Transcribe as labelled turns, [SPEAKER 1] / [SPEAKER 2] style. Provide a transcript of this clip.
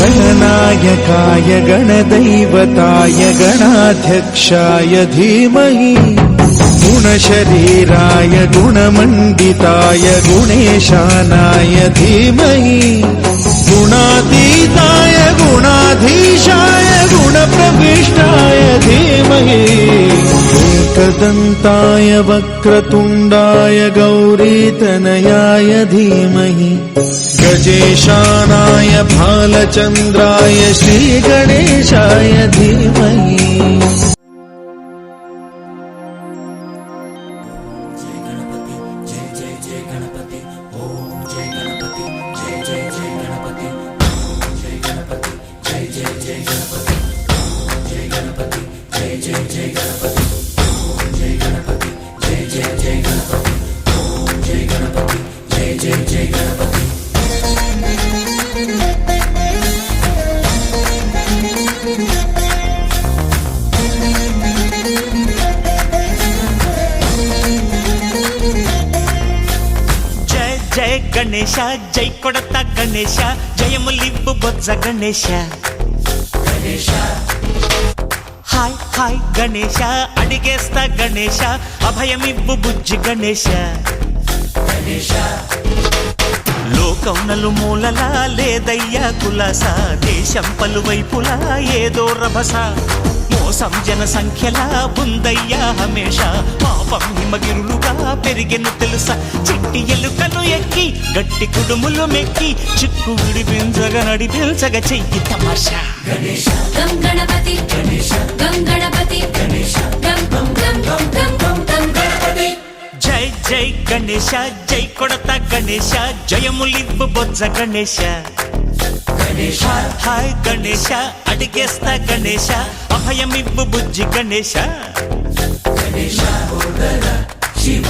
[SPEAKER 1] गणनायकाय गणदैवताय गणाध्यक्षाय धीमहि गुणशरीराय गुणमण्डिताय गुणेशानाय धीमहि गुणातीताय गुणाधीशाय गुणप्रविष्टाय धीमहि एकदन्ताय वक्रतुण्डाय गौरीतनयाय धीमहि गजेशानाय भालचन्द्राय श्रीगणेशाय धीमहि।
[SPEAKER 2] జయ గణేశ జై కొడత గణేశ జయములివ్వు బొజ్జ గణేశ హాయ్ హాయ్ గణేశ అడిగేస్తా గణేశ అభయమివ్వు బుజ్జి గణేశ లోకం నలుమూలలా లేదయ్యా కులాస దేశం పలువైపులా ఏదో రభస మోసం జన సంఖ్యలా ఉందయ్యా హమేష పాపం హిమగిరులుగా పెరిగెను తెలుసా చిట్టి ఎలుకను ఎక్కి గట్టి కుడుములు మెక్కి చిక్కు విడిపించగా నడిపించగా చెయ్యి తమాషా
[SPEAKER 3] గణేశ గం గణపతి గణేశ గం గణపతి గణేశ గం గం గం గం గం గం గం గణపతి
[SPEAKER 2] జై జై గణేశ జై కొడత గణేశ జయములివ్వు బొజ్జ గణేశ హాయ్ గణేశ అడిగేస్తా గణేశ అభయమివ్వు బుజ్జి గణేశ
[SPEAKER 3] శివ